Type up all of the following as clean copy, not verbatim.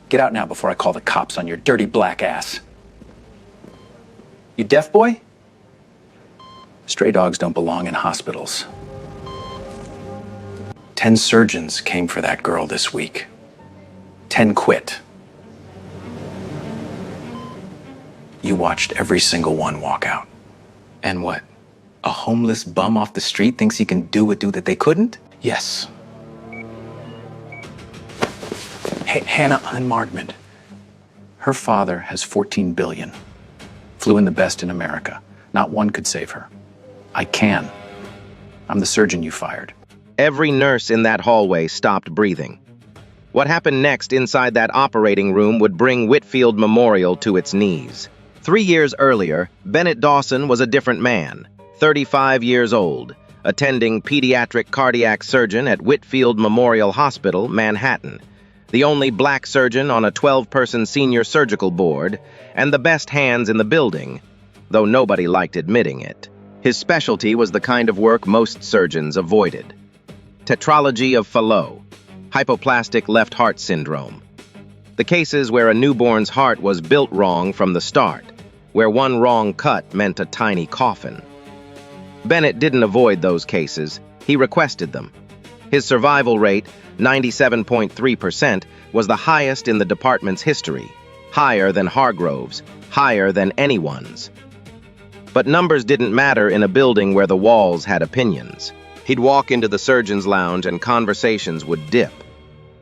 Get out now before I call the cops on your dirty black ass. You deaf, boy? Stray dogs don't belong in hospitals. 10 surgeons came for that girl this week. 10 quit. You watched every single one walk out. And what? A homeless bum off the street thinks he can do that they couldn't? Yes. Hannah Unmargman. Her father has 14 billion. Flew in the best in America. Not one could save her. I can. I'm the surgeon you fired. Every nurse in that hallway stopped breathing. What happened next inside that operating room would bring Whitfield Memorial to its knees. 3 years earlier, Bennett Dawson was a different man, 35 years old, attending pediatric cardiac surgeon at Whitfield Memorial Hospital, Manhattan, the only black surgeon on a 12-person senior surgical board, and the best hands in the building, though nobody liked admitting it. His specialty was the kind of work most surgeons avoided. Tetralogy of Fallot, hypoplastic left heart syndrome. The cases where a newborn's heart was built wrong from the start, where one wrong cut meant a tiny coffin. Bennett didn't avoid those cases, he requested them. His survival rate, 97.3%, was the highest in the department's history, higher than Hargrove's, higher than anyone's. But numbers didn't matter in a building where the walls had opinions. He'd walk into the surgeon's lounge and conversations would dip.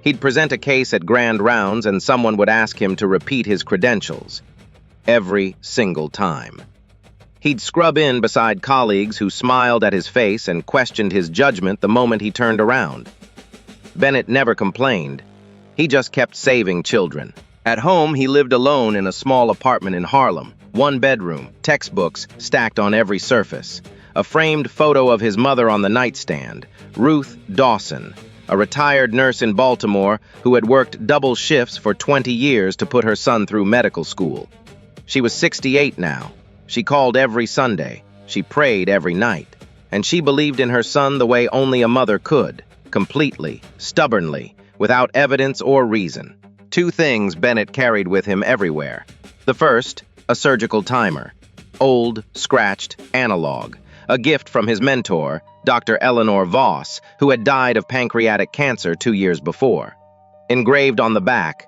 He'd present a case at grand rounds and someone would ask him to repeat his credentials. Every single time. He'd scrub in beside colleagues who smiled at his face and questioned his judgment the moment he turned around. Bennett never complained. He just kept saving children. At home, he lived alone in a small apartment in Harlem. 1 bedroom, textbooks stacked on every surface. A framed photo of his mother on the nightstand, Ruth Dawson, a retired nurse in Baltimore who had worked double shifts for 20 years to put her son through medical school. She was 68 now. She called every Sunday. She prayed every night. And she believed in her son the way only a mother could, completely, stubbornly, without evidence or reason. 2 things Bennett carried with him everywhere. The first, a surgical timer. Old, scratched, analog. A gift from his mentor, Dr. Eleanor Voss, who had died of pancreatic cancer 2 years before. Engraved on the back,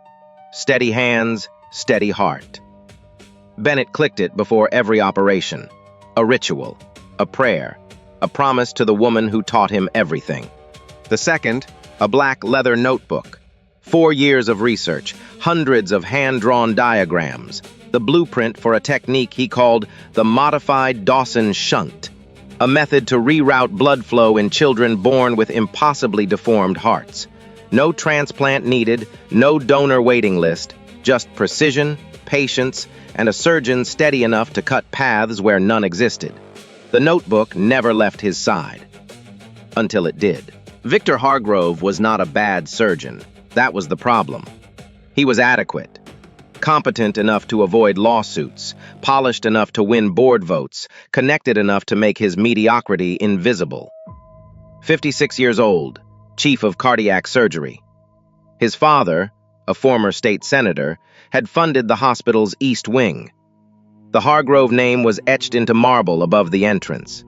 steady hands, steady heart. Bennett clicked it before every operation. A ritual, a prayer, a promise to the woman who taught him everything. The second, a black leather notebook. 4 years of research, hundreds of hand-drawn diagrams, the blueprint for a technique he called the modified Dawson shunt, a method to reroute blood flow in children born with impossibly deformed hearts. No transplant needed, no donor waiting list, just precision, patience, and a surgeon steady enough to cut paths where none existed. The notebook never left his side. Until it did. Victor Hargrove was not a bad surgeon. That was the problem. He was adequate. Competent enough to avoid lawsuits, polished enough to win board votes, connected enough to make his mediocrity invisible. 56 years old, chief of cardiac surgery. His father, a former state senator, had funded the hospital's East Wing. The Hargrove name was etched into marble above the entrance.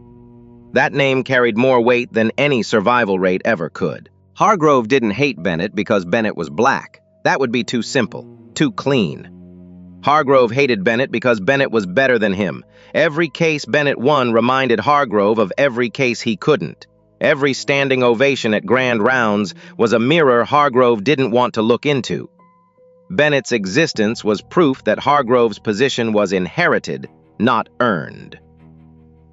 That name carried more weight than any survival rate ever could. Hargrove didn't hate Bennett because Bennett was black. That would be too simple, too clean. Hargrove hated Bennett because Bennett was better than him. Every case Bennett won reminded Hargrove of every case he couldn't. Every standing ovation at grand rounds was a mirror Hargrove didn't want to look into. Bennett's existence was proof that Hargrove's position was inherited, not earned.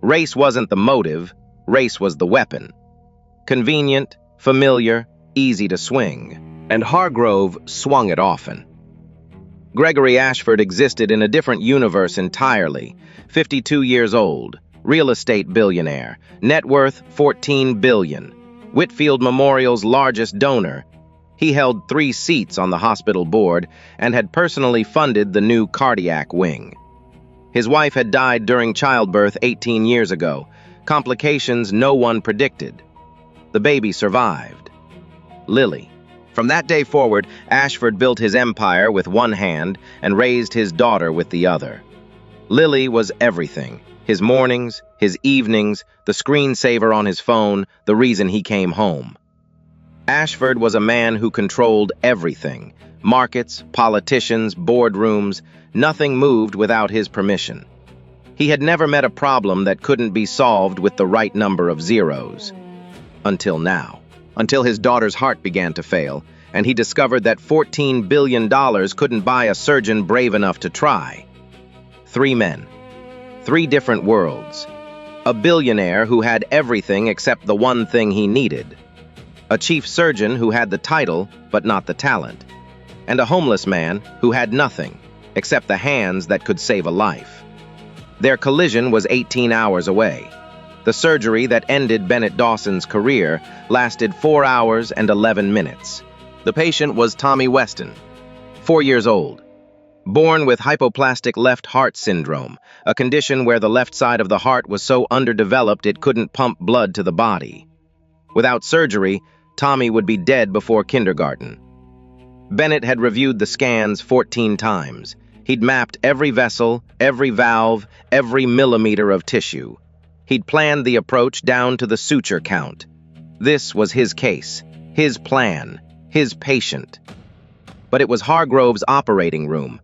Race wasn't the motive, race was the weapon. Convenient, familiar, easy to swing. And Hargrove swung it often. Gregory Ashford existed in a different universe entirely. 52 years old, real estate billionaire, net worth $14 billion. Whitfield Memorial's largest donor. He held 3 seats on the hospital board and had personally funded the new cardiac wing. His wife had died during childbirth 18 years ago, complications no one predicted. The baby survived. Lily, From that day forward, Ashford built his empire with one hand and raised his daughter with the other. Lily was everything. His mornings, his evenings, the screensaver on his phone, the reason he came home. Ashford was a man who controlled everything. Markets, politicians, boardrooms, nothing moved without his permission. He had never met a problem that couldn't be solved with the right number of zeros. Until now. Until his daughter's heart began to fail, and he discovered that $14 billion couldn't buy a surgeon brave enough to try. 3 men. 3 different worlds. A billionaire who had everything except the one thing he needed. A chief surgeon who had the title but not the talent. And a homeless man who had nothing except the hands that could save a life. Their collision was 18 hours away. The surgery that ended Bennett Dawson's career lasted 4 hours and 11 minutes. The patient was Tommy Weston, 4 years old. Born with hypoplastic left heart syndrome, a condition where the left side of the heart was so underdeveloped it couldn't pump blood to the body. Without surgery, Tommy would be dead before kindergarten. Bennett had reviewed the scans 14 times. He'd mapped every vessel, every valve, every millimeter of tissue. He'd planned the approach down to the suture count. This was his case, his plan, his patient. But it was Hargrove's operating room.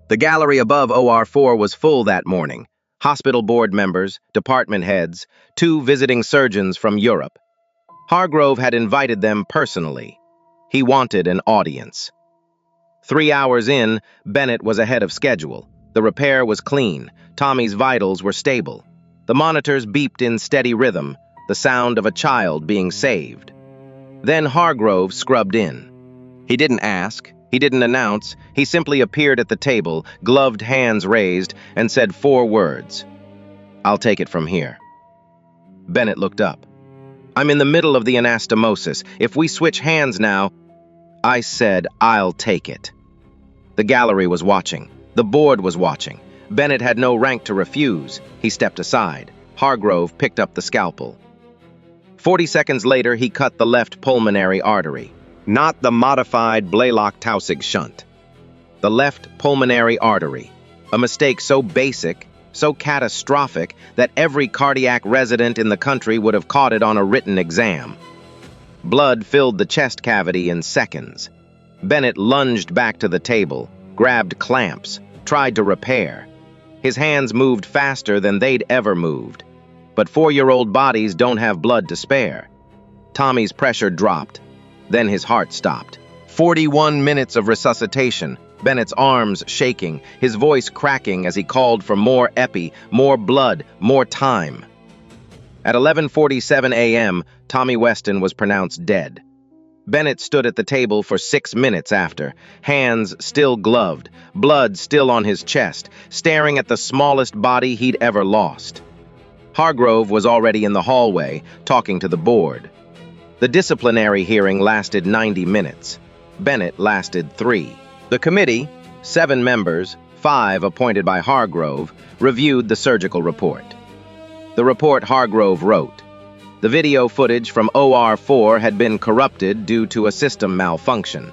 The gallery above OR4 was full that morning. Hospital board members, department heads, 2 visiting surgeons from Europe. Hargrove had invited them personally. He wanted an audience. 3 hours in, Bennett was ahead of schedule. The repair was clean. Tommy's vitals were stable. The monitors beeped in steady rhythm, the sound of a child being saved. Then Hargrove scrubbed in. He didn't ask. He didn't announce. He simply appeared at the table, gloved hands raised, and said 4 words. "I'll take it from here." Bennett looked up. "I'm in the middle of the anastomosis. If we switch hands now..." I said, "I'll take it." The gallery was watching. The board was watching. Bennett had no rank to refuse. He stepped aside. Hargrove picked up the scalpel. 40 seconds later, he cut the left pulmonary artery. Not the modified Blalock-Taussig shunt. The left pulmonary artery. A mistake so basic, so catastrophic, that every cardiac resident in the country would have caught it on a written exam. Blood filled the chest cavity in seconds. Bennett lunged back to the table, grabbed clamps, tried to repair. His hands moved faster than they'd ever moved. But 4-year-old bodies don't have blood to spare. Tommy's pressure dropped. Then his heart stopped. 41 minutes of resuscitation, Bennett's arms shaking, his voice cracking as he called for more epi, more blood, more time. At 11:47 a.m., Tommy Weston was pronounced dead. Bennett stood at the table for 6 minutes after, hands still gloved, blood still on his chest, staring at the smallest body he'd ever lost. Hargrove was already in the hallway, talking to the board. The disciplinary hearing lasted 90 minutes. Bennett lasted 3. The committee, 7 members, 5 appointed by Hargrove, reviewed the surgical report. The report Hargrove wrote. The video footage from OR4 had been corrupted due to a system malfunction.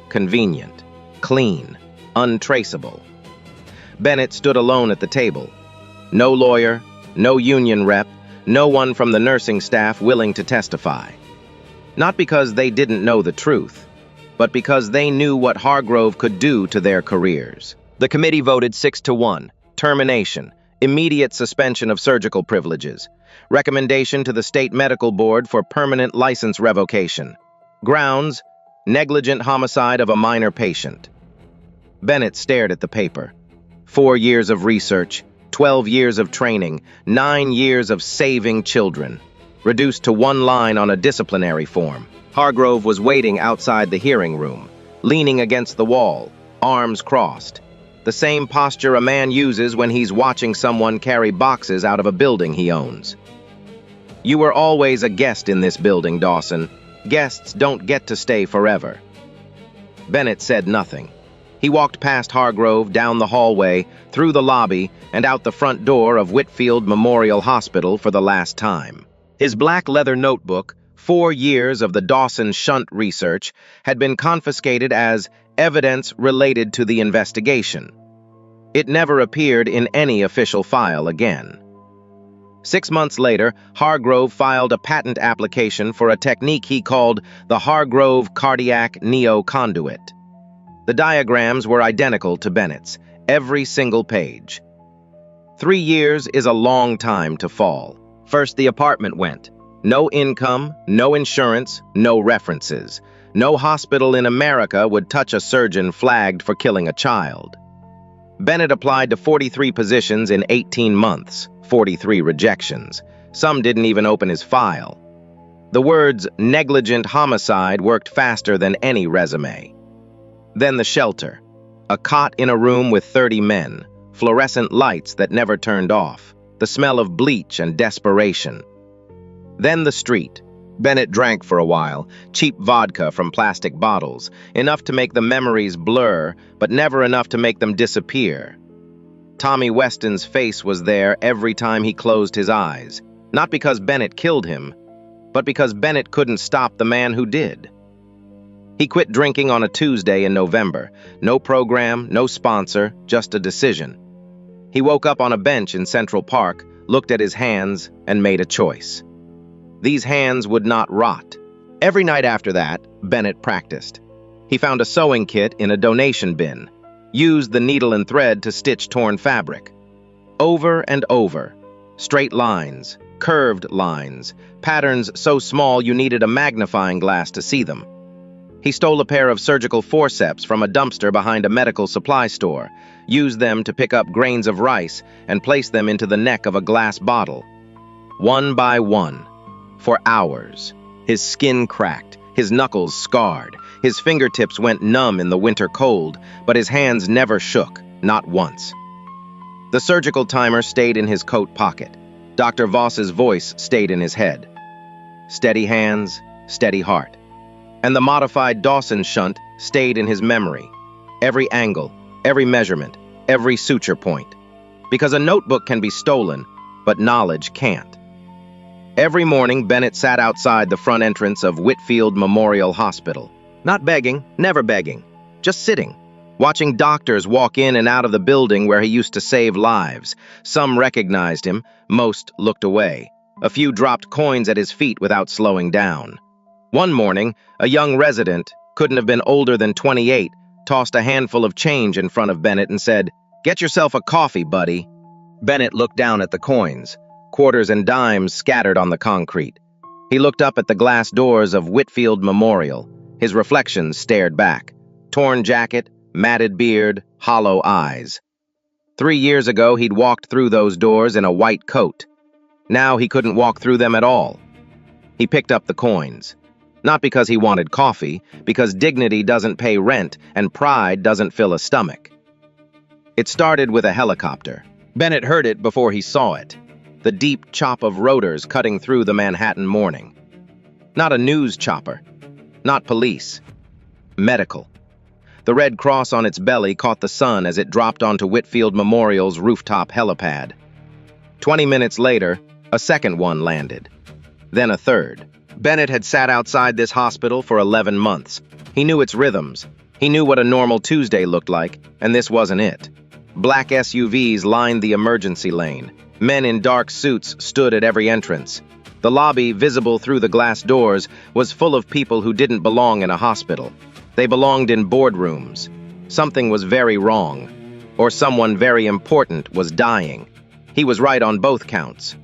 Convenient, clean, untraceable. Bennett stood alone at the table. No lawyer, no union rep, no one from the nursing staff willing to testify. Not because they didn't know the truth, but because they knew what Hargrove could do to their careers. The committee voted 6-1, termination, immediate suspension of surgical privileges, recommendation to the state medical board for permanent license revocation, grounds, negligent homicide of a minor patient. Bennett stared at the paper. 4 years of research, 12 years of training, 9 years of saving children, reduced to 1 line on a disciplinary form. Hargrove was waiting outside the hearing room, leaning against the wall, arms crossed. The same posture a man uses when he's watching someone carry boxes out of a building he owns. "You were always a guest in this building, Dawson. Guests don't get to stay forever." Bennett said nothing. He walked past Hargrove, down the hallway, through the lobby, and out the front door of Whitfield Memorial Hospital for the last time. His black leather notebook, 4 years of the Dawson shunt research had been confiscated as evidence related to the investigation. It never appeared in any official file again. 6 months later, Hargrove filed a patent application for a technique he called the Hargrove Cardiac Neoconduit. The diagrams were identical to Bennett's, every single page. 3 years is a long time to fall. First, the apartment went. No income, no insurance, no references. No hospital in America would touch a surgeon flagged for killing a child. Bennett applied to 43 positions in 18 months, 43 rejections. Some didn't even open his file. The words negligent homicide worked faster than any resume. Then the shelter. A cot in a room with 30 men, fluorescent lights that never turned off, the smell of bleach and desperation. Then the street. Bennett drank for a while, cheap vodka from plastic bottles, enough to make the memories blur, but never enough to make them disappear. Tommy Weston's face was there every time he closed his eyes, not because Bennett killed him, but because Bennett couldn't stop the man who did. He quit drinking on a Tuesday in November. No program, no sponsor, just a decision. He woke up on a bench in Central Park, looked at his hands, and made a choice. These hands would not rot. Every night after that, Bennett practiced. He found a sewing kit in a donation bin, used the needle and thread to stitch torn fabric. Over and over. Straight lines, curved lines, patterns so small you needed a magnifying glass to see them. He stole a pair of surgical forceps from a dumpster behind a medical supply store, used them to pick up grains of rice, and placed them into the neck of a glass bottle. One by one. For hours. His skin cracked, his knuckles scarred, his fingertips went numb in the winter cold, but his hands never shook, not once. The surgical timer stayed in his coat pocket. Dr. Voss's voice stayed in his head. Steady hands, steady heart. And the modified Dawson shunt stayed in his memory. Every angle, every measurement, every suture point. Because a notebook can be stolen, but knowledge can't. Every morning, Bennett sat outside the front entrance of Whitfield Memorial Hospital. Not begging, never begging, just sitting, watching doctors walk in and out of the building where he used to save lives. Some recognized him, most looked away. A few dropped coins at his feet without slowing down. One morning, a young resident, couldn't have been older than 28, tossed a handful of change in front of Bennett and said, "Get yourself a coffee, buddy." Bennett looked down at the coins. Quarters and dimes scattered on the concrete. He looked up at the glass doors of Whitfield Memorial. His reflections stared back. Torn jacket, matted beard, hollow eyes. 3 years ago, he'd walked through those doors in a white coat. Now he couldn't walk through them at all. He picked up the coins. Not because he wanted coffee, because dignity doesn't pay rent and pride doesn't fill a stomach. It started with a helicopter. Bennett heard it before he saw it. The deep chop of rotors cutting through the Manhattan morning. Not a news chopper. Not police. Medical. The Red Cross on its belly caught the sun as it dropped onto Whitfield Memorial's rooftop helipad. 20 minutes later, a second one landed. Then a third. Bennett had sat outside this hospital for 11 months. He knew its rhythms. He knew what a normal Tuesday looked like, and this wasn't it. Black SUVs lined the emergency lane. Men in dark suits stood at every entrance. The lobby, visible through the glass doors, was full of people who didn't belong in a hospital. They belonged in boardrooms. Something was very wrong, or someone very important was dying. He was right on both counts.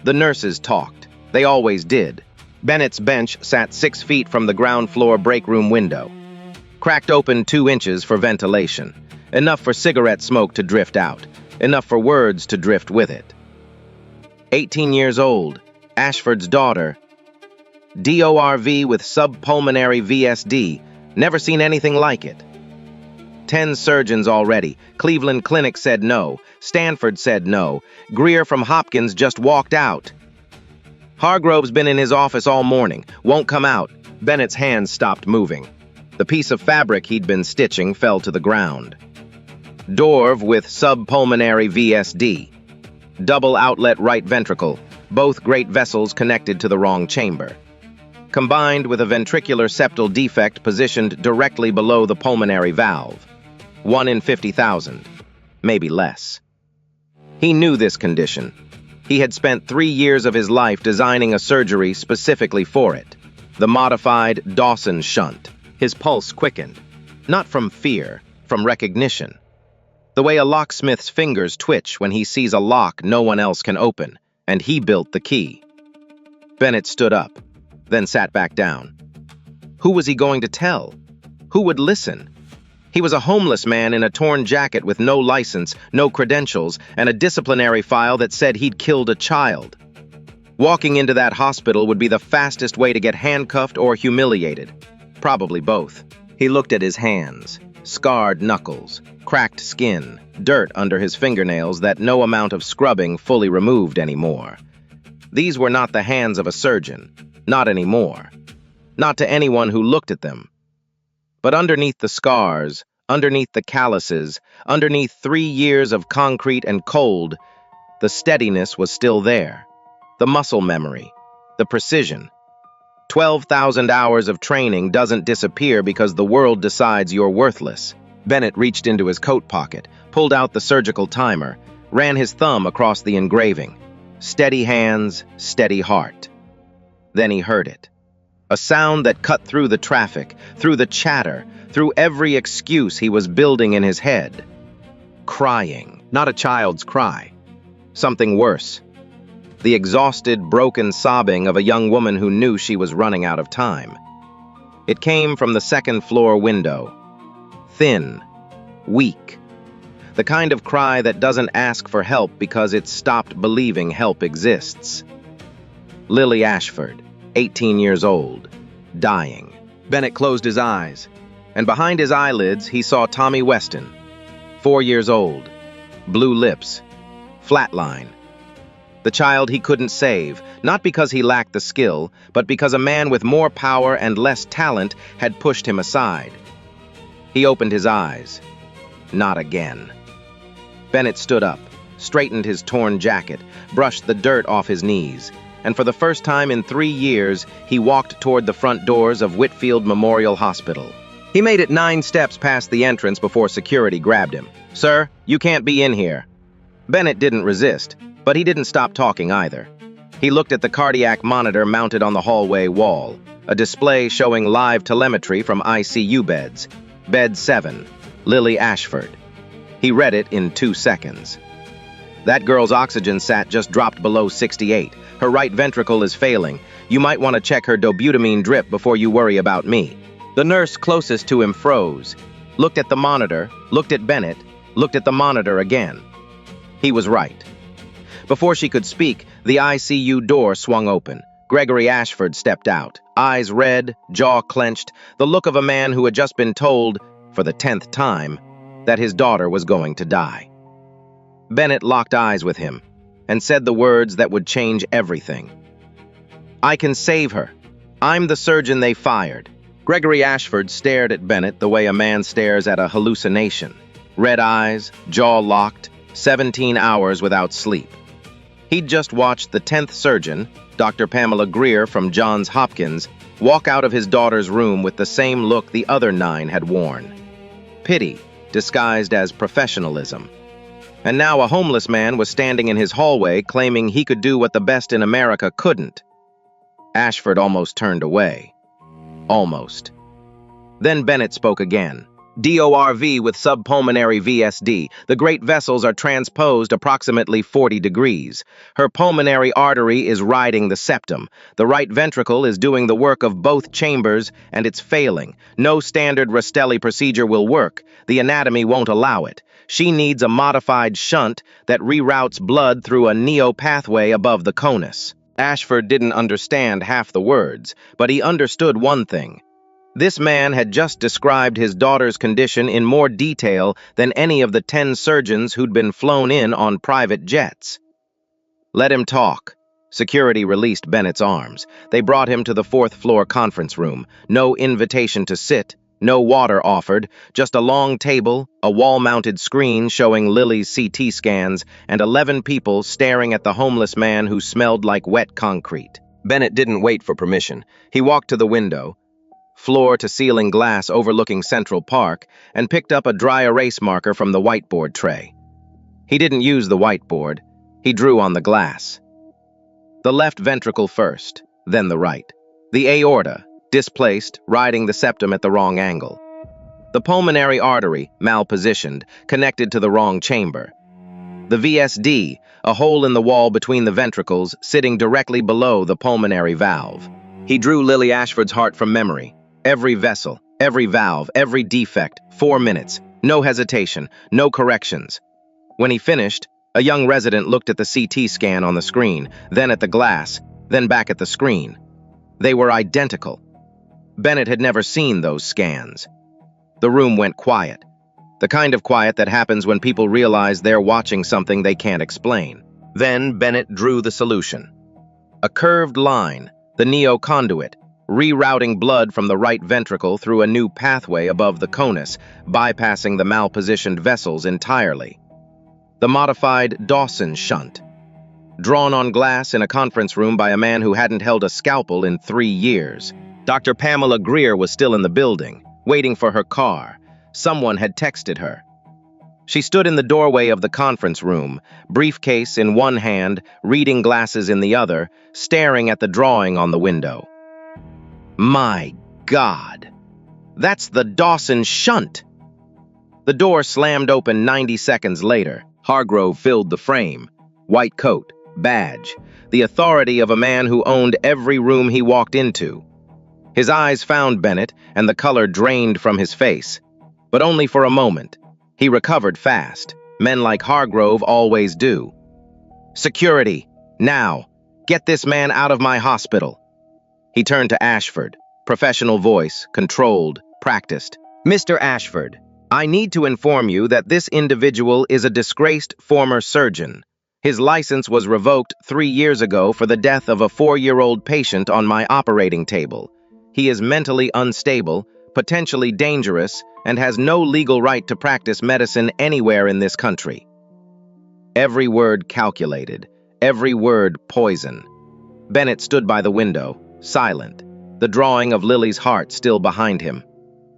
The nurses talked. They always did. Bennett's bench sat 6 feet from the ground floor break room window. Cracked open 2 inches for ventilation. Enough for cigarette smoke to drift out. Enough for words to drift with it. 18 years old, Ashford's daughter. DORV with subpulmonary VSD. Never seen anything like it. 10 surgeons already. Cleveland Clinic said no. Stanford said no. Greer from Hopkins just walked out. Hargrove's been in his office all morning. Won't come out. Bennett's hands stopped moving. The piece of fabric he'd been stitching fell to the ground. Dorv with subpulmonary VSD. Double outlet right ventricle. Both great vessels connected to the wrong chamber. combined with a ventricular septal defect positioned directly below the pulmonary valve. 1 in 50,000, maybe less. He knew this condition. He had spent 3 years of his life designing a surgery specifically for it, the modified Dawson shunt. His pulse quickened, not from fear, from recognition. The way a locksmith's fingers twitch when he sees a lock no one else can open, and he built the key. Bennett stood up, then sat back down. Who was he going to tell? Who would listen? He was a homeless man in a torn jacket with no license, no credentials, and a disciplinary file that said he'd killed a child. Walking into that hospital would be the fastest way to get handcuffed or humiliated. Probably both. He looked at his hands, scarred knuckles, cracked skin, dirt under his fingernails that no amount of scrubbing fully removed anymore. These were not the hands of a surgeon, not anymore. Not to anyone who looked at them. But underneath the scars, underneath the calluses, underneath 3 years of concrete and cold, the steadiness was still there. The muscle memory, the precision. 12,000 hours of training doesn't disappear because the world decides you're worthless. Bennett reached into his coat pocket, pulled out the surgical timer, ran his thumb across the engraving. Steady hands, steady heart. Then he heard it. A sound that cut through the traffic, through the chatter, through every excuse he was building in his head. Crying, not a child's cry. Something worse. The exhausted, broken sobbing of a young woman who knew she was running out of time. It came from the second-floor window. Thin, weak. The kind of cry that doesn't ask for help because it's stopped believing help exists. Lily Ashford, 18 years old, dying. Bennett closed his eyes, and behind his eyelids he saw Tommy Weston, 4 years old, blue lips, flatline. The child he couldn't save, not because he lacked the skill, but because a man with more power and less talent had pushed him aside. He opened his eyes. Not again. Bennett stood up, straightened his torn jacket, brushed the dirt off his knees, and for the first time in 3 years, he walked toward the front doors of Whitfield Memorial Hospital. He made it 9 steps past the entrance before security grabbed him. "Sir, you can't be in here." Bennett didn't resist, but he didn't stop talking either. He looked at the cardiac monitor mounted on the hallway wall, a display showing live telemetry from ICU beds. Bed 7, Lily Ashford. He read it in 2 seconds. That girl's oxygen sat just dropped below 68. Her right ventricle is failing. You might want to check her dobutamine drip before you worry about me. The nurse closest to him froze, looked at the monitor, looked at Bennett, looked at the monitor again. He was right. Before she could speak, the ICU door swung open. Gregory Ashford stepped out, eyes red, jaw clenched, the look of a man who had just been told, for the 10th time, that his daughter was going to die. Bennett locked eyes with him and said the words that would change everything. "I can save her. I'm the surgeon they fired." Gregory Ashford stared at Bennett the way a man stares at a hallucination. Red eyes, jaw locked, 17 hours without sleep. He'd just watched the 10th surgeon, Dr. Pamela Greer from Johns Hopkins, walk out of his daughter's room with the same look the other 9 had worn. Pity, disguised as professionalism. And now a homeless man was standing in his hallway claiming he could do what the best in America couldn't. Ashford almost turned away. Almost. Then Bennett spoke again. "DORV with subpulmonary VSD. The great vessels are transposed approximately 40 degrees. Her pulmonary artery is riding the septum. The right ventricle is doing the work of both chambers, and it's failing. No standard Rastelli procedure will work. The anatomy won't allow it. She needs a modified shunt that reroutes blood through a neo pathway above the conus." Ashford didn't understand half the words, but he understood one thing. This man had just described his daughter's condition in more detail than any of the 10 surgeons who'd been flown in on private jets. Let him talk. Security released Bennett's arms. They brought him to the 4th-floor conference room. No invitation to sit, no water offered, just a long table, a wall-mounted screen showing Lily's CT scans, and 11 people staring at the homeless man who smelled like wet concrete. Bennett didn't wait for permission. He walked to the window, floor-to-ceiling glass overlooking Central Park, and picked up a dry erase marker from the whiteboard tray. He didn't use the whiteboard. He drew on the glass. The left ventricle first, then the right. The aorta, displaced, riding the septum at the wrong angle. The pulmonary artery, malpositioned, connected to the wrong chamber. The VSD, a hole in the wall between the ventricles, sitting directly below the pulmonary valve. He drew Lily Ashford's heart from memory. Every vessel, every valve, every defect, 4 minutes. No hesitation, no corrections. When he finished, a young resident looked at the CT scan on the screen, then at the glass, then back at the screen. They were identical. Bennett had never seen those scans. The room went quiet. The kind of quiet that happens when people realize they're watching something they can't explain. Then Bennett drew the solution. A curved line, the neoconduit, rerouting blood from the right ventricle through a new pathway above the conus, bypassing the malpositioned vessels entirely. The modified Dawson shunt, drawn on glass in a conference room by a man who hadn't held a scalpel in 3 years. Dr. Pamela Greer was still in the building, waiting for her car. Someone had texted her. She stood in the doorway of the conference room, briefcase in one hand, reading glasses in the other, staring at the drawing on the window. My God! That's the Dawson shunt! The door slammed open 90 seconds later. Hargrove filled the frame. White coat, badge, the authority of a man who owned every room he walked into. His eyes found Bennett, and the color drained from his face. But only for a moment. He recovered fast. Men like Hargrove always do. Security, now. Get this man out of my hospital. He turned to Ashford. Professional voice, controlled, practiced. Mr. Ashford, I need to inform you that this individual is a disgraced former surgeon. His license was revoked 3 years ago for the death of a 4-year-old patient on my operating table. He is mentally unstable, potentially dangerous, and has no legal right to practice medicine anywhere in this country. Every word calculated, every word poison. Bennett stood by the window, silent, the drawing of Lily's heart still behind him.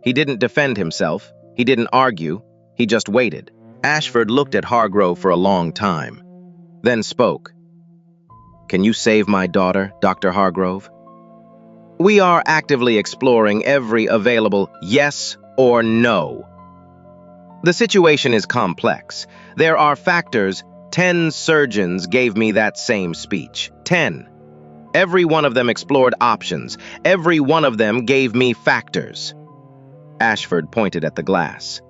He didn't defend himself. He didn't argue. He just waited. Ashford looked at Hargrove for a long time, then spoke. Can you save my daughter, Dr. Hargrove? We are actively exploring every available yes or no. The situation is complex. There are factors. 10 surgeons gave me that same speech. 10. Every one of them explored options. Every one of them gave me factors. Ashford pointed at the glass.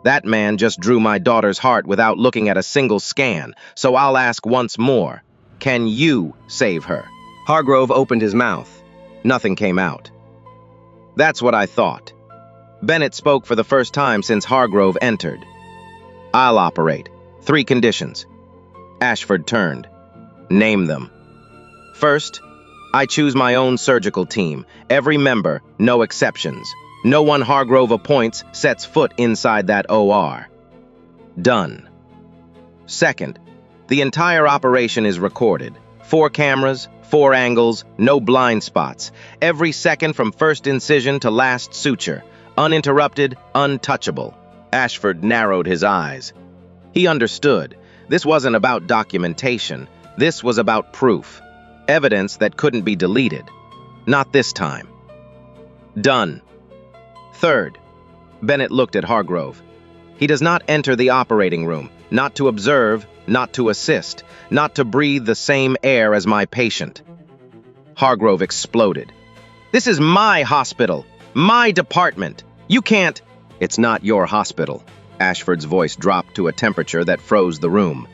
That man just drew my daughter's heart without looking at a single scan, so I'll ask once more. Can you save her? Hargrove opened his mouth. Nothing came out. That's what I thought. Bennett spoke for the first time since Hargrove entered. I'll operate. 3 conditions. Ashford turned. Name them. First, I choose my own surgical team. Every member, no exceptions. No one Hargrove appoints sets foot inside that OR. Done. Second, the entire operation is recorded. 4 cameras, 4 angles, no blind spots. Every second from first incision to last suture. Uninterrupted, untouchable. Ashford narrowed his eyes. He understood. This wasn't about documentation. This was about proof. Evidence that couldn't be deleted. Not this time. Done. Third, Bennett looked at Hargrove. He does not enter the operating room, not to observe, not to assist, not to breathe the same air as my patient. Hargrove exploded. This is my hospital, my department. You can't. It's not your hospital. Ashford's voice dropped to a temperature that froze the room.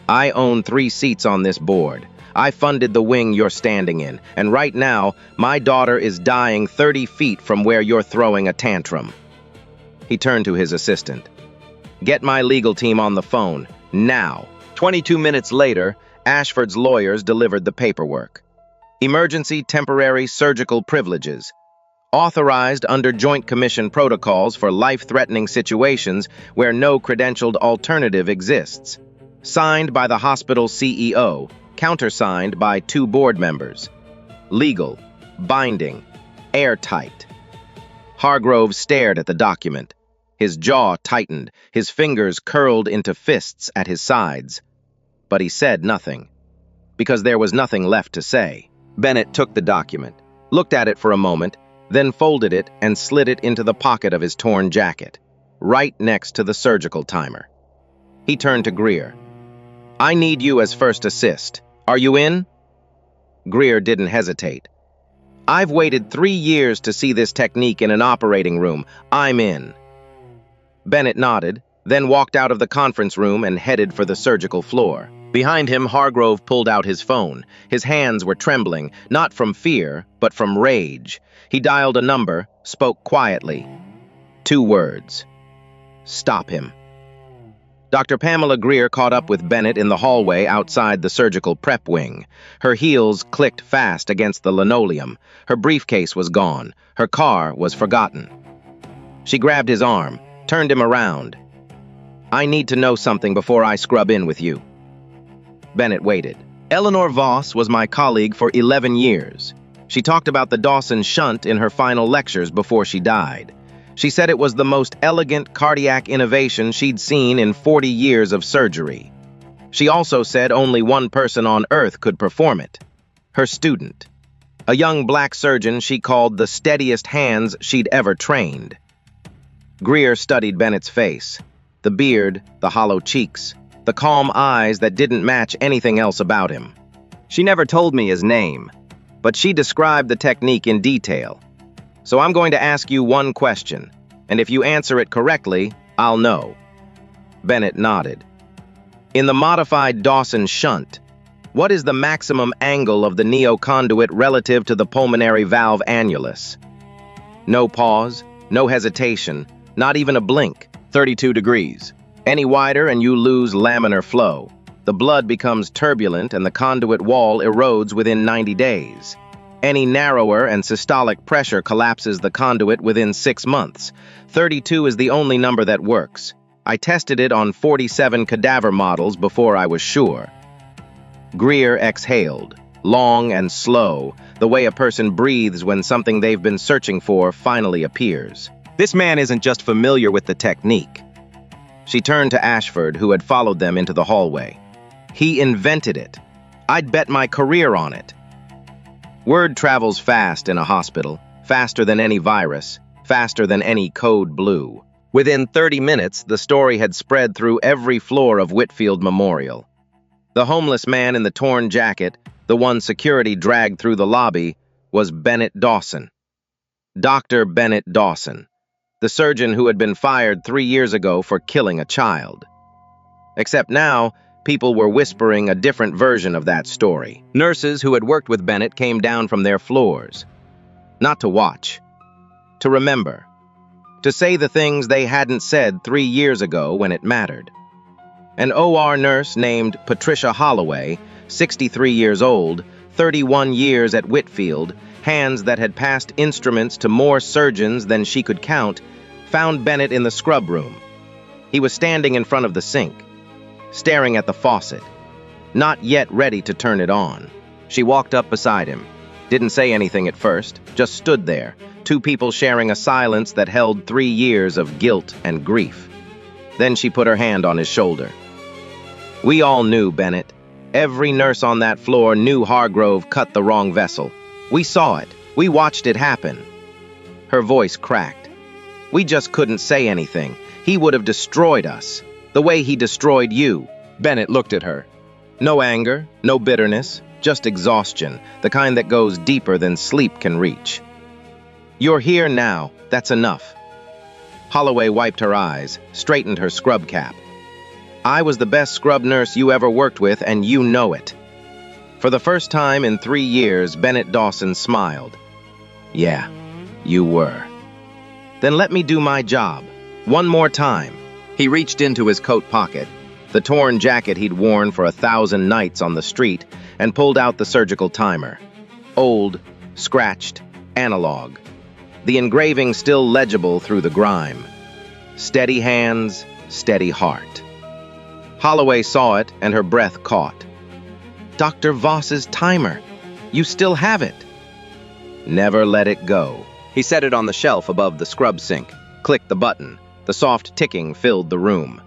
I own 3 seats on this board. I funded the wing you're standing in, and right now, my daughter is dying 30 feet from where you're throwing a tantrum. He turned to his assistant. Get my legal team on the phone, now. 22 minutes later, Ashford's lawyers delivered the paperwork. Emergency temporary surgical privileges. Authorized under Joint Commission protocols for life-threatening situations where no credentialed alternative exists. Signed by the hospital CEO. Countersigned by 2 board members. legal, binding, airtight. Hargrove stared at the document. His jaw tightened, his fingers curled into fists at his sides. But he said nothing, because there was nothing left to say. Bennett took the document, looked at it for a moment, then folded it and slid it into the pocket of his torn jacket, right next to the surgical timer. He turned to Greer. "I need you as first assist. Are you in?" Greer didn't hesitate. "I've waited 3 years to see this technique in an operating room. I'm in." Bennett nodded, then walked out of the conference room and headed for the surgical floor. Behind him, Hargrove pulled out his phone. His hands were trembling, not from fear, but from rage. He dialed a number, spoke quietly. 2 words. "Stop him." Dr. Pamela Greer caught up with Bennett in the hallway outside the surgical prep wing. Her heels clicked fast against the linoleum. Her briefcase was gone. Her car was forgotten. She grabbed his arm, turned him around. "I need to know something before I scrub in with you." Bennett waited. "Eleanor Voss was my colleague for 11 years. She talked about the Dawson shunt in her final lectures before she died. She said it was the most elegant cardiac innovation she'd seen in 40 years of surgery. She also said only one person on Earth could perform it, her student, a young black surgeon she called the steadiest hands she'd ever trained." Greer studied Bennett's face, the beard, the hollow cheeks, the calm eyes that didn't match anything else about him. "She never told me his name, but she described the technique in detail. So I'm going to ask you one question, and if you answer it correctly, I'll know." Bennett nodded. "In the modified Dawson shunt, what is the maximum angle of the neoconduit relative to the pulmonary valve annulus?" No pause, no hesitation, not even a blink. 32 degrees. Any wider and you lose laminar flow. The blood becomes turbulent and the conduit wall erodes within 90 days. Any narrower and systolic pressure collapses the conduit within 6 months. 32 is the only number that works. I tested it on 47 cadaver models before I was sure. Greer exhaled, long and slow, the way a person breathes when something they've been searching for finally appears. "This man isn't just familiar with the technique." She turned to Ashford, who had followed them into the hallway. "He invented it. I'd bet my career on it." Word travels fast in a hospital, faster than any virus, faster than any code blue. Within 30 minutes, the story had spread through every floor of Whitfield Memorial. The homeless man in the torn jacket, the one security dragged through the lobby, was Bennett Dawson. Dr. Bennett Dawson, the surgeon who had been fired 3 years ago for killing a child. Except now, people were whispering a different version of that story. Nurses who had worked with Bennett came down from their floors. Not to watch, to remember, to say the things they hadn't said 3 years ago when it mattered. An OR nurse named Patricia Holloway, 63 years old, 31 years at Whitfield, hands that had passed instruments to more surgeons than she could count, found Bennett in the scrub room. He was standing in front of the sink, staring at the faucet, not yet ready to turn it on. She walked up beside him, didn't say anything at first, just stood there, 2 people sharing a silence that held 3 years of guilt and grief. Then she put her hand on his shoulder. "We all knew, Bennett. Every nurse on that floor knew Hargrove cut the wrong vessel. We saw it. We watched it happen." Her voice cracked. "We just couldn't say anything. He would have destroyed us, the way he destroyed you." Bennett looked at her. No anger, no bitterness, just exhaustion, the kind that goes deeper than sleep can reach. "You're here now. That's enough." Holloway wiped her eyes, straightened her scrub cap. "I was the best scrub nurse you ever worked with, and you know it." For the first time in 3 years, Bennett Dawson smiled. "Yeah, you were." "Then let me do my job. One more time." He reached into his coat pocket, the torn jacket he'd worn for 1,000 nights on the street, and pulled out the surgical timer. Old, scratched, analog. The engraving still legible through the grime. Steady hands, steady heart. Holloway saw it, and her breath caught. "Dr. Voss's timer. You still have it." Never let it go. He set it on the shelf above the scrub sink, clicked the button. The soft ticking filled the room.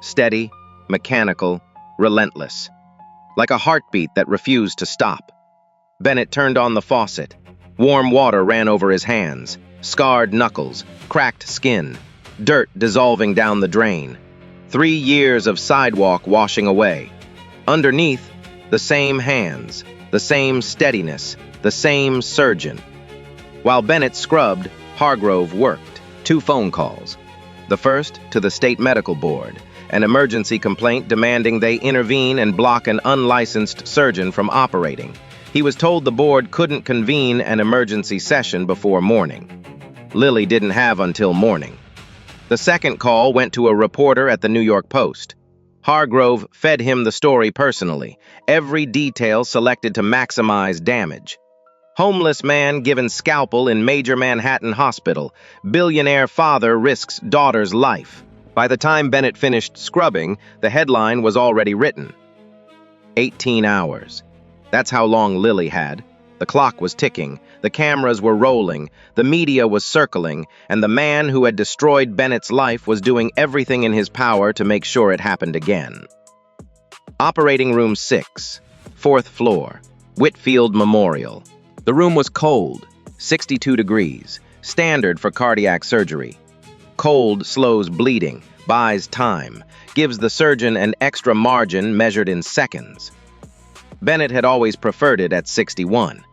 Steady, mechanical, relentless. Like a heartbeat that refused to stop. Bennett turned on the faucet. Warm water ran over his hands, scarred knuckles, cracked skin, dirt dissolving down the drain. 3 years of sidewalk washing away. Underneath, the same hands, the same steadiness, the same surgeon. While Bennett scrubbed, Hargrove worked. 2 phone calls. The first to the state medical board, an emergency complaint demanding they intervene and block an unlicensed surgeon from operating. He was told the board couldn't convene an emergency session before morning. Lily didn't have until morning. The second call went to a reporter at the New York Post. Hargrove fed him the story personally, every detail selected to maximize damage. Homeless man given scalpel in major Manhattan hospital. Billionaire father risks daughter's life. By the time Bennett finished scrubbing, the headline was already written. 18 hours. That's how long Lily had. The clock was ticking, the cameras were rolling, the media was circling, and the man who had destroyed Bennett's life was doing everything in his power to make sure it happened again. Operating Room 6, 4th floor, Whitfield Memorial. The room was cold, 62 degrees, standard for cardiac surgery. Cold slows bleeding, buys time, gives the surgeon an extra margin measured in seconds. Bennett had always preferred it at 61.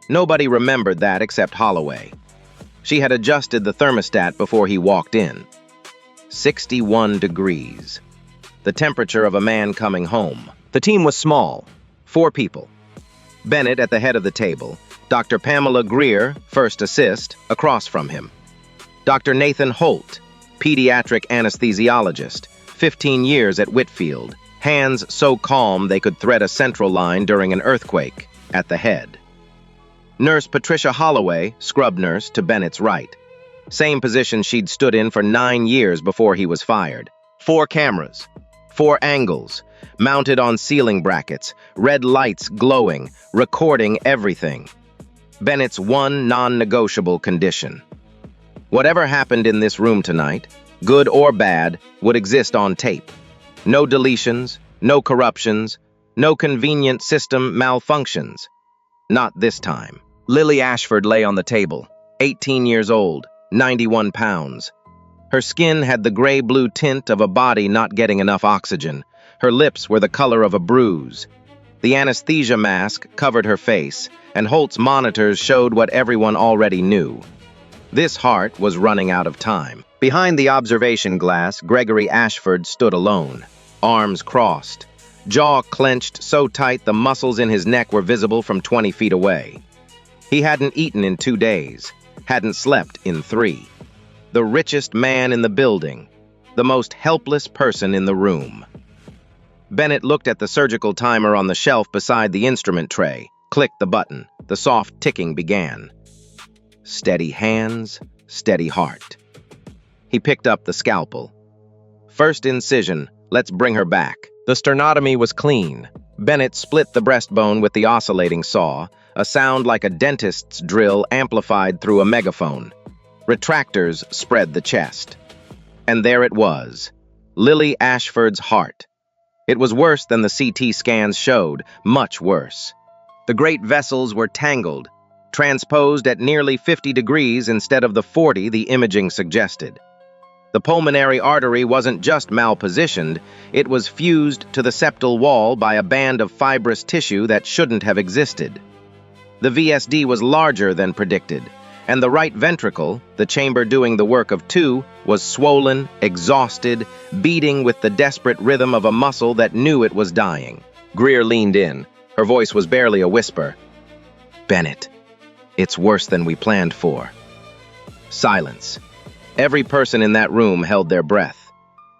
Nobody remembered that except Holloway. She had adjusted the thermostat before he walked in. 61 degrees. The temperature of a man coming home. The team was small, 4 people. Bennett at the head of the table, Dr. Pamela Greer, first assist, across from him. Dr. Nathan Holt, pediatric anesthesiologist, 15 years at Whitfield, hands so calm they could thread a central line during an earthquake, at the head. Nurse Patricia Holloway, scrub nurse, to Bennett's right. Same position she'd stood in for 9 years before he was fired. 4 cameras, 4 angles, mounted on ceiling brackets, red lights glowing, recording everything. Bennett's one non-negotiable condition. Whatever happened in this room tonight, good or bad, would exist on tape. No deletions, no corruptions, no convenient system malfunctions. Not this time. Lily Ashford lay on the table, 18 years old, 91 pounds. Her skin had the gray-blue tint of a body not getting enough oxygen. Her lips were the color of a bruise. The anesthesia mask covered her face, and Holt's monitors showed what everyone already knew. This heart was running out of time. Behind the observation glass, Gregory Ashford stood alone, arms crossed, jaw clenched so tight the muscles in his neck were visible from 20 feet away. He hadn't eaten in 2 days, hadn't slept in 3. The richest man in the building, the most helpless person in the room. Bennett looked at the surgical timer on the shelf beside the instrument tray, clicked the button. The soft ticking began. Steady hands, steady heart. He picked up the scalpel. First incision, let's bring her back. The sternotomy was clean. Bennett split the breastbone with the oscillating saw, a sound like a dentist's drill amplified through a megaphone. Retractors spread the chest. And there it was, Lily Ashford's heart. It was worse than the CT scans showed, much worse. The great vessels were tangled, transposed at nearly 50 degrees instead of the 40 the imaging suggested. The pulmonary artery wasn't just malpositioned, it was fused to the septal wall by a band of fibrous tissue that shouldn't have existed. The VSD was larger than predicted, and the right ventricle, the chamber doing the work of 2, was swollen, exhausted, beating with the desperate rhythm of a muscle that knew it was dying. Greer leaned in. Her voice was barely a whisper. Bennett, it's worse than we planned for. Silence. Every person in that room held their breath.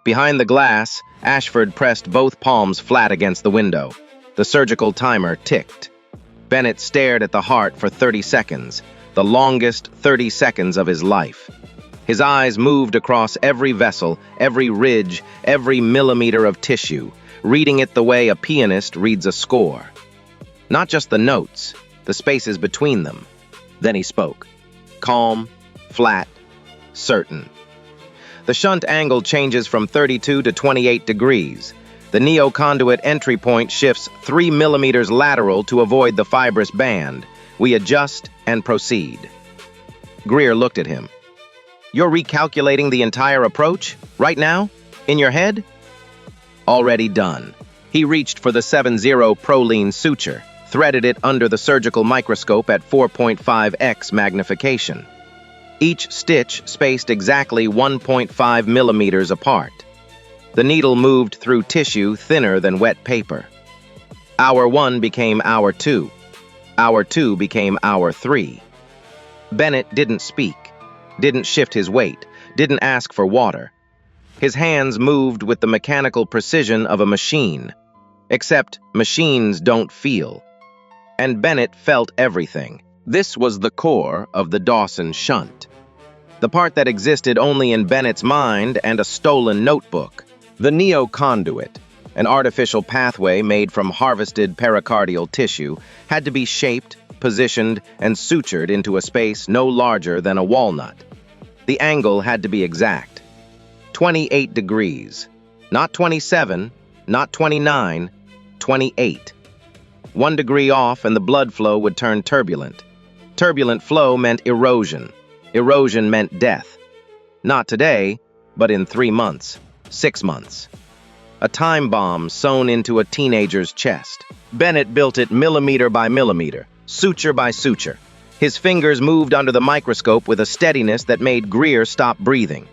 Behind the glass, Ashford pressed both palms flat against the window. The surgical timer ticked. Bennett stared at the heart for 30 seconds, the longest 30 seconds of his life. His eyes moved across every vessel, every ridge, every millimeter of tissue, reading it the way a pianist reads a score. Not just the notes, the spaces between them. Then he spoke. Calm, flat, certain. The shunt angle changes from 32 to 28 degrees. The neoconduit entry point shifts 3 millimeters lateral to avoid the fibrous band. We adjust and proceed. Greer looked at him. You're recalculating the entire approach? Right now? In your head? Already done. He reached for the 7-0 Proline suture, threaded it under the surgical microscope at 4.5x magnification. Each stitch spaced exactly 1.5 millimeters apart. The needle moved through tissue thinner than wet paper. Hour 1 became hour 2. Hour 2 became hour 3. Bennett didn't speak, didn't shift his weight, didn't ask for water. His hands moved with the mechanical precision of a machine. Except machines don't feel. And Bennett felt everything. This was the core of the Dawson shunt. The part that existed only in Bennett's mind and a stolen notebook. The neoconduit, an artificial pathway made from harvested pericardial tissue, had to be shaped, positioned, and sutured into a space no larger than a walnut. The angle had to be exact. 28 degrees. Not 27, not 29, 28. 1 degree off and the blood flow would turn turbulent. Turbulent flow meant erosion. Erosion meant death. Not today, but in 3 months, 6 months. A time bomb sewn into a teenager's chest. Bennett built it millimeter by millimeter, suture by suture. His fingers moved under the microscope with a steadiness that made Greer stop breathing.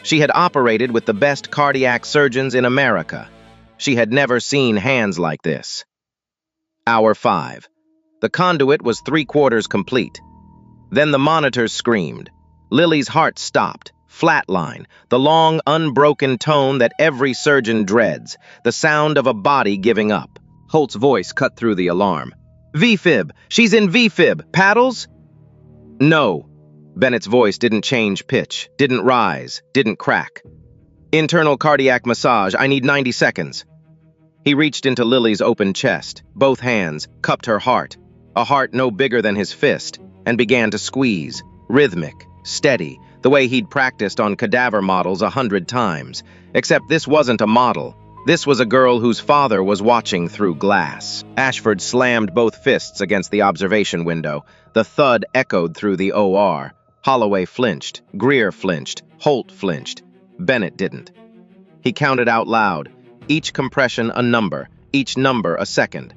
She had operated with the best cardiac surgeons in America. She had never seen hands like this. Hour 5. The conduit was 3/4 complete. Then the monitors screamed. Lily's heart stopped. Flatline, the long, unbroken tone that every surgeon dreads, the sound of a body giving up. Holt's voice cut through the alarm. VFib! She's in VFib! Paddles? No. Bennett's voice didn't change pitch, didn't rise, didn't crack. Internal cardiac massage, I need 90 seconds. He reached into Lily's open chest, both hands, cupped her heart, a heart no bigger than his fist, and began to squeeze, rhythmic, steady, the way he'd practiced on cadaver models 100 times. Except this wasn't a model. This was a girl whose father was watching through glass. Ashford slammed both fists against the observation window. The thud echoed through the OR. Holloway flinched. Greer flinched. Holt flinched. Bennett didn't. He counted out loud, each compression a number, each number a second.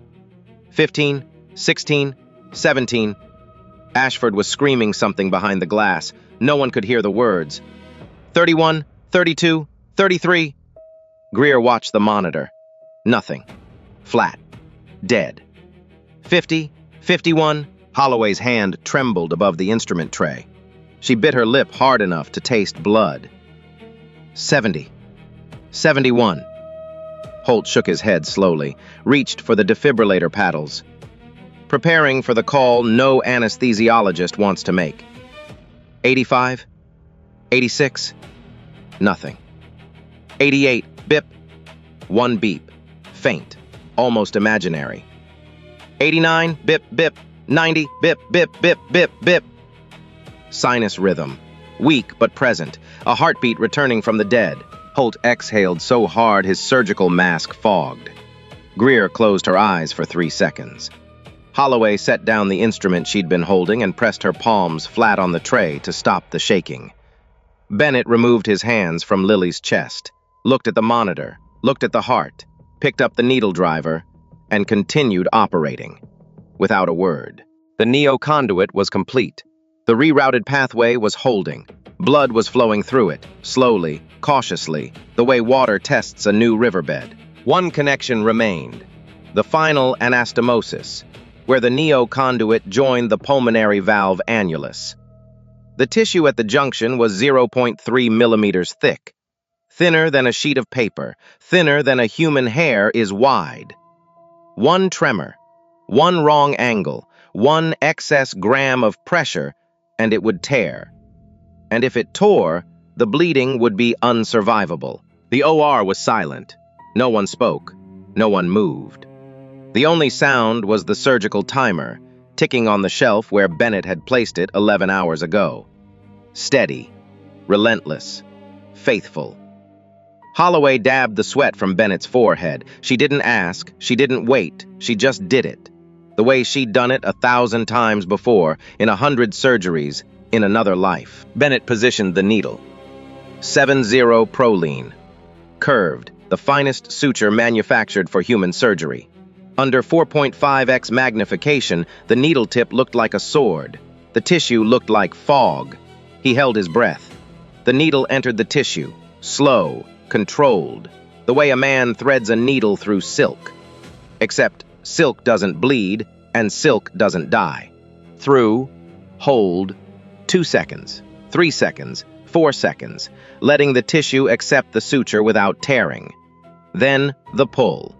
15, 16, 17. Ashford was screaming something behind the glass. No one could hear the words. 31, 32, 33. Greer watched the monitor. Nothing. Flat. Dead. 50, 51. Holloway's hand trembled above the instrument tray. She bit her lip hard enough to taste blood. 70. 71. Holt shook his head slowly, reached for the defibrillator paddles. Preparing for the call no anesthesiologist wants to make. 85. 86. Nothing. 88. Bip. 1 beep. Faint. Almost imaginary. 89. Bip, bip. 90. Bip, bip, bip, bip, bip. Sinus rhythm. Weak but present. A heartbeat returning from the dead. Holt exhaled so hard his surgical mask fogged. Greer closed her eyes for 3 seconds. Holloway set down the instrument she'd been holding and pressed her palms flat on the tray to stop the shaking. Bennett removed his hands from Lily's chest, looked at the monitor, looked at the heart, picked up the needle driver, and continued operating. Without a word. The neoconduit was complete. The rerouted pathway was holding. Blood was flowing through it, slowly, cautiously, the way water tests a new riverbed. One connection remained. The final anastomosis, where the neoconduit joined the pulmonary valve annulus. The tissue at the junction was 0.3 millimeters thick. Thinner than a sheet of paper, thinner than a human hair is wide. One tremor, one wrong angle, one excess gram of pressure, and it would tear. And if it tore, the bleeding would be unsurvivable. The OR was silent. No one spoke. No one moved. The only sound was the surgical timer, ticking on the shelf where Bennett had placed it 11 hours ago. Steady, relentless, faithful. Holloway dabbed the sweat from Bennett's forehead. She didn't ask, she didn't wait, she just did it. The way she'd done it 1,000 times before, in 100 surgeries, in another life. Bennett positioned the needle. 7-0 Proline. Curved, the finest suture manufactured for human surgery. Under 4.5x magnification, the needle tip looked like a sword. The tissue looked like fog. He held his breath. The needle entered the tissue, slow, controlled, the way a man threads a needle through silk. Except silk doesn't bleed, and silk doesn't die. Through, hold, 2 seconds, 3 seconds, 4 seconds, letting the tissue accept the suture without tearing. Then the pull.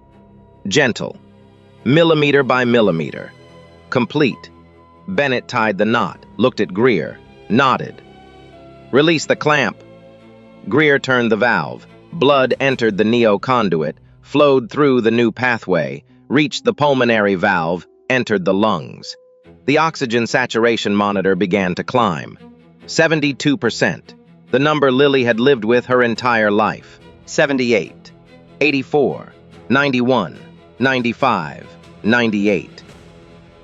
Gentle, millimeter by millimeter. Complete. Bennett tied the knot, looked at Greer, nodded. Release the clamp. Greer turned the valve. Blood entered the neo-conduit, flowed through the new pathway, reached the pulmonary valve, entered the lungs. The oxygen saturation monitor began to climb. 72%, the number Lily had lived with her entire life. 78, 84, 91, 95, 98.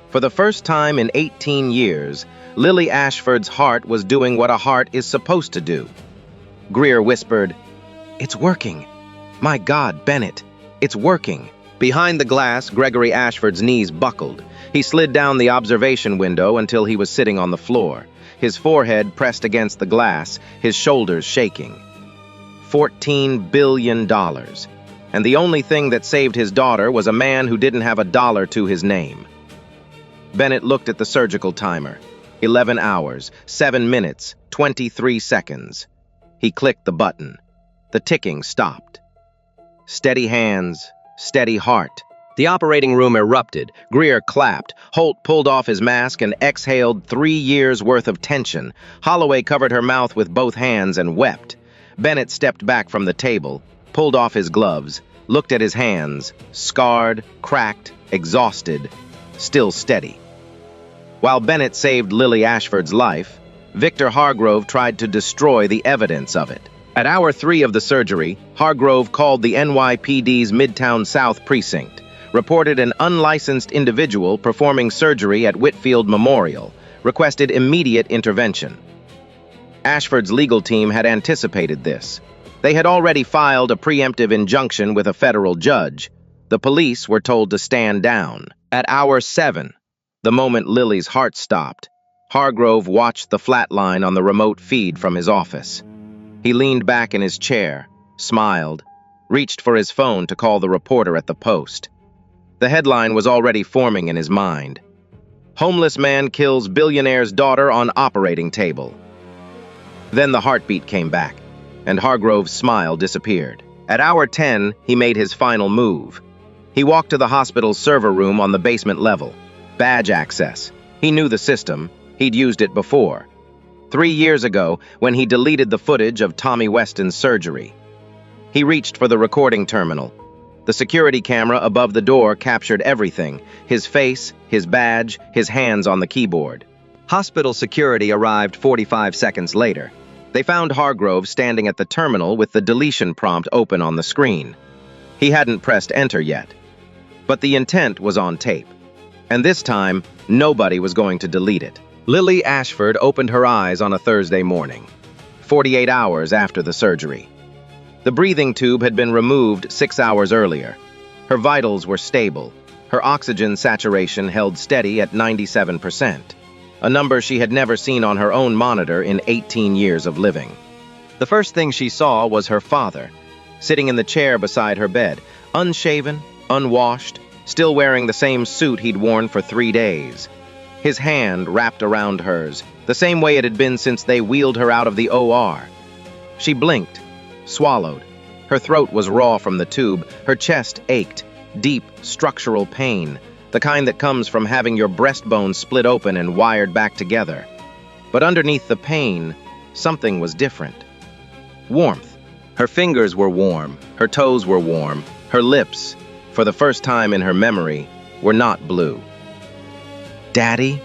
For the first time in 18 years, Lily Ashford's heart was doing what a heart is supposed to do. Greer whispered, "It's working. My God, Bennett, it's working." Behind the glass, Gregory Ashford's knees buckled. He slid down the observation window until he was sitting on the floor, his forehead pressed against the glass, his shoulders shaking. $14 billion. And the only thing that saved his daughter was a man who didn't have a dollar to his name. Bennett looked at the surgical timer. 11 hours, 7 minutes, 23 seconds. He clicked the button. The ticking stopped. Steady hands, steady heart. The operating room erupted. Greer clapped. Holt pulled off his mask and exhaled 3 years' worth of tension. Holloway covered her mouth with both hands and wept. Bennett stepped back from the table, pulled off his gloves, looked at his hands, scarred, cracked, exhausted, still steady. While Bennett saved Lily Ashford's life, Victor Hargrove tried to destroy the evidence of it. At hour 3 of the surgery, Hargrove called the NYPD's Midtown South precinct, reported an unlicensed individual performing surgery at Whitfield Memorial, requested immediate intervention. Ashford's legal team had anticipated this. They had already filed a preemptive injunction with a federal judge. The police were told to stand down. At hour 7, the moment Lily's heart stopped, Hargrove watched the flat line on the remote feed from his office. He leaned back in his chair, smiled, reached for his phone to call the reporter at the Post. The headline was already forming in his mind. Homeless man kills billionaire's daughter on operating table. Then the heartbeat came back, and Hargrove's smile disappeared. At hour 10, he made his final move. He walked to the hospital's server room on the basement level. Badge access. He knew the system. He'd used it before. 3 years ago, when he deleted the footage of Tommy Weston's surgery. He reached for the recording terminal. The security camera above the door captured everything: his face, his badge, his hands on the keyboard. Hospital security arrived 45 seconds later. They found Hargrove standing at the terminal with the deletion prompt open on the screen. He hadn't pressed enter yet. But the intent was on tape. And this time, nobody was going to delete it. Lily Ashford opened her eyes on a Thursday morning, 48 hours after the surgery. The breathing tube had been removed 6 hours earlier. Her vitals were stable. Her oxygen saturation held steady at 97%, a number she had never seen on her own monitor in 18 years of living. The first thing she saw was her father, sitting in the chair beside her bed, unshaven, unwashed, still wearing the same suit he'd worn for 3 days. His hand wrapped around hers, the same way it had been since they wheeled her out of the OR. She blinked, swallowed. Her throat was raw from the tube. Her chest ached, deep, structural pain, the kind that comes from having your breastbone split open and wired back together. But underneath the pain, something was different. Warmth. Her fingers were warm, her toes were warm, her lips, for the first time in her memory, were not blue. Daddy?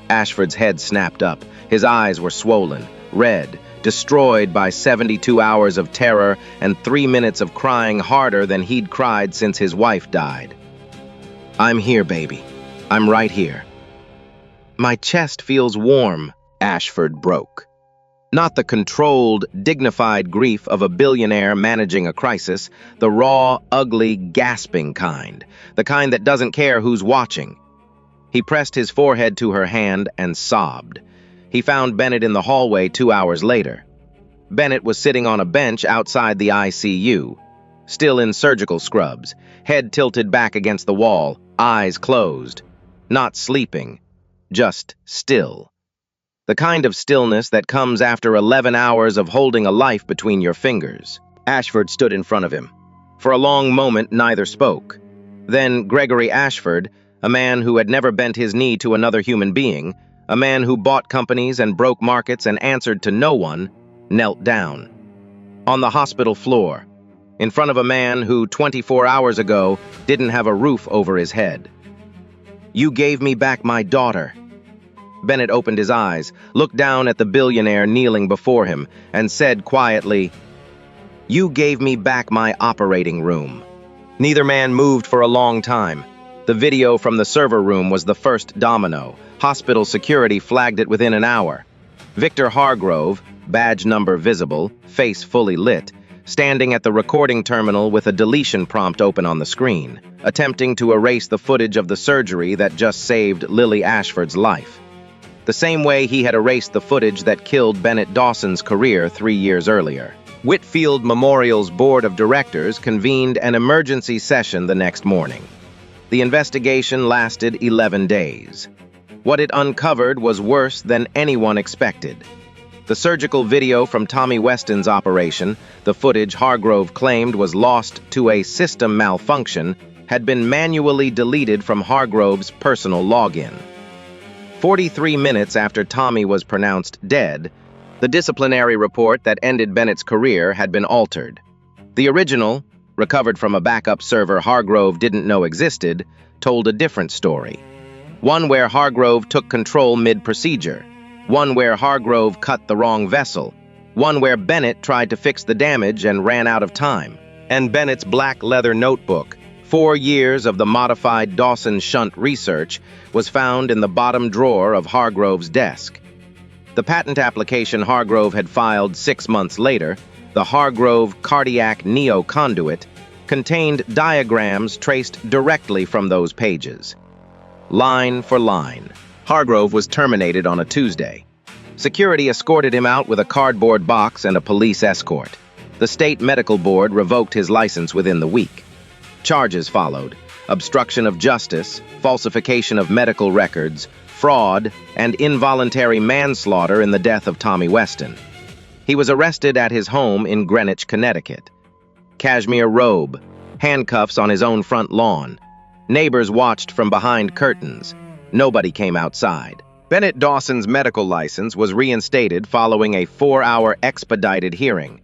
Ashford's head snapped up. His eyes were swollen, red, destroyed by 72 hours of terror and 3 minutes of crying harder than he'd cried since his wife died. I'm here, baby. I'm right here. My chest feels warm, Ashford broke. Not the controlled, dignified grief of a billionaire managing a crisis, the raw, ugly, gasping kind, the kind that doesn't care who's watching. He pressed his forehead to her hand and sobbed. He found Bennett in the hallway 2 hours later. Bennett was sitting on a bench outside the ICU, still in surgical scrubs, head tilted back against the wall, eyes closed. Not sleeping, just still. The kind of stillness that comes after 11 hours of holding a life between your fingers. Ashford stood in front of him. For a long moment, neither spoke. Then Gregory Ashford, a man who had never bent his knee to another human being, a man who bought companies and broke markets and answered to no one, knelt down. On the hospital floor, in front of a man who 24 hours ago didn't have a roof over his head. You gave me back my daughter. Bennett opened his eyes, looked down at the billionaire kneeling before him, and said quietly, You gave me back my operating room. Neither man moved for a long time. The video from the server room was the first domino. Hospital security flagged it within an hour. Victor Hargrove, badge number visible, face fully lit, standing at the recording terminal with a deletion prompt open on the screen, attempting to erase the footage of the surgery that just saved Lily Ashford's life. The same way he had erased the footage that killed Bennett Dawson's career 3 years earlier. Whitfield Memorial's board of directors convened an emergency session the next morning. The investigation lasted 11 days. What it uncovered was worse than anyone expected. The surgical video from Tommy Weston's operation, the footage Hargrove claimed was lost to a system malfunction, had been manually deleted from Hargrove's personal login. 43 minutes after Tommy was pronounced dead, the disciplinary report that ended Bennett's career had been altered. The original, recovered from a backup server Hargrove didn't know existed, told a different story. One where Hargrove took control mid-procedure. One where Hargrove cut the wrong vessel. One where Bennett tried to fix the damage and ran out of time. And Bennett's black leather notebook, 4 years of the modified Dawson shunt research, was found in the bottom drawer of Hargrove's desk. The patent application Hargrove had filed 6 months later, the Hargrove Cardiac Neo Conduit, contained diagrams traced directly from those pages. Line for line. Hargrove was terminated on a Tuesday. Security escorted him out with a cardboard box and a police escort. The state medical board revoked his license within the week. Charges followed: obstruction of justice, falsification of medical records, fraud, and involuntary manslaughter in the death of Tommy Weston. He was arrested at his home in Greenwich, Connecticut. Cashmere robe, handcuffs on his own front lawn. Neighbors watched from behind curtains. Nobody came outside. Bennett Dawson's medical license was reinstated following a 4-hour expedited hearing.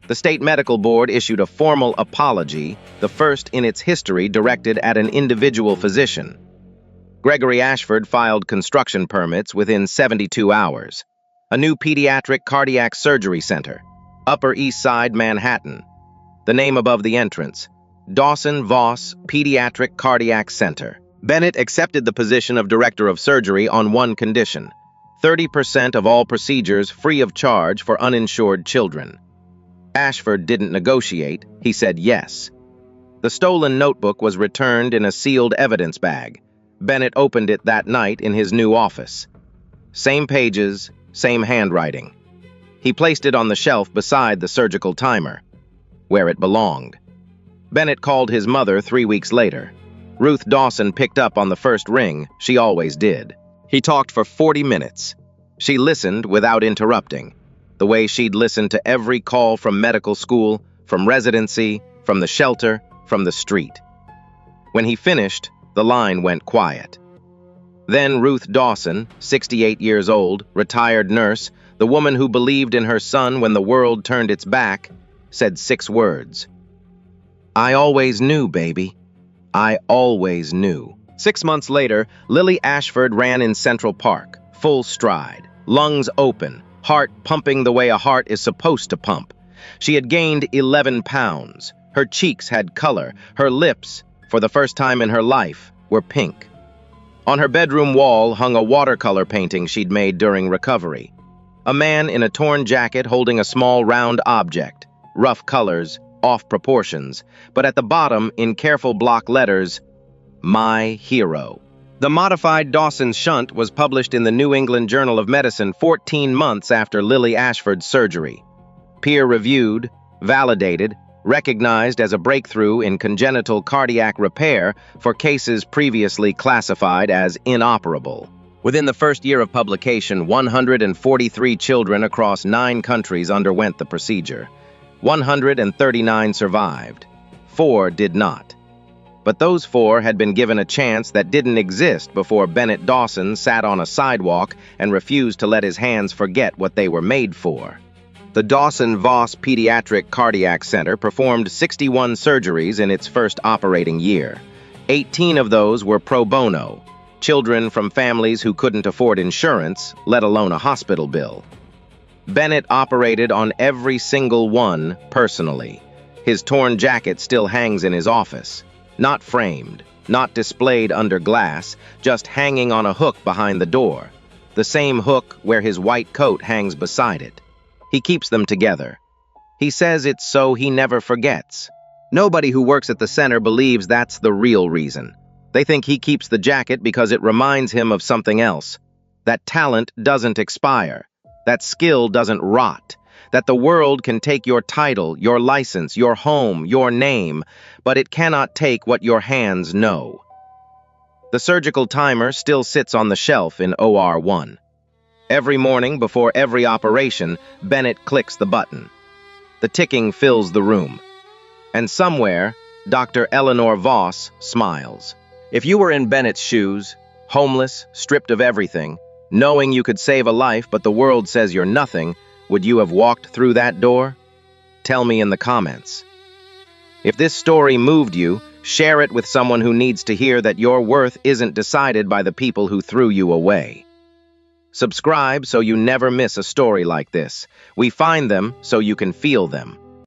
The state medical board issued a formal apology, the first in its history directed at an individual physician. Gregory Ashford filed construction permits within 72 hours. A new pediatric cardiac surgery center, Upper East Side, Manhattan. The name above the entrance, Dawson Voss Pediatric Cardiac Center. Bennett accepted the position of director of surgery on one condition: 30% of all procedures free of charge for uninsured children. Ashford didn't negotiate, he said yes. The stolen notebook was returned in a sealed evidence bag. Bennett opened it that night in his new office. Same pages, same handwriting. He placed it on the shelf beside the surgical timer, where it belonged. Bennett called his mother 3 weeks later. Ruth Dawson picked up on the first ring, she always did. He talked for 40 minutes. She listened without interrupting, the way she'd listened to every call from medical school, from residency, from the shelter, from the street. When he finished, the line went quiet. Then Ruth Dawson, 68 years old, retired nurse, the woman who believed in her son when the world turned its back, said 6 words. I always knew, baby. I always knew. 6 months later, Lily Ashford ran in Central Park, full stride, lungs open, heart pumping the way a heart is supposed to pump. She had gained 11 pounds. Her cheeks had color. Her lips, for the first time in her life, were pink. On her bedroom wall hung a watercolor painting she'd made during recovery. A man in a torn jacket holding a small round object, rough colors, off proportions, but at the bottom, in careful block letters, "My Hero." The modified Dawson's shunt was published in the New England Journal of Medicine 14 months after Lily Ashford's surgery. Peer-reviewed, validated, recognized as a breakthrough in congenital cardiac repair for cases previously classified as inoperable. Within the first year of publication, 143 children across 9 countries underwent the procedure. 139 survived. 4 did not. But those 4 had been given a chance that didn't exist before Bennett Dawson sat on a sidewalk and refused to let his hands forget what they were made for. The Dawson-Voss Pediatric Cardiac Center performed 61 surgeries in its first operating year. 18 of those were pro bono, children from families who couldn't afford insurance, let alone a hospital bill. Bennett operated on every single one personally. His torn jacket still hangs in his office. Not framed, not displayed under glass, just hanging on a hook behind the door. The same hook where his white coat hangs beside it. He keeps them together. He says it's so he never forgets. Nobody who works at the center believes that's the real reason. They think he keeps the jacket because it reminds him of something else. That talent doesn't expire. That skill doesn't rot. That the world can take your title, your license, your home, your name, but it cannot take what your hands know. The surgical timer still sits on the shelf in OR 1. Every morning before every operation, Bennett clicks the button. The ticking fills the room. And somewhere, Dr. Eleanor Voss smiles. If you were in Bennett's shoes, homeless, stripped of everything, knowing you could save a life but the world says you're nothing, would you have walked through that door? Tell me in the comments. If this story moved you, share it with someone who needs to hear that your worth isn't decided by the people who threw you away. Subscribe so you never miss a story like this. We find them so you can feel them.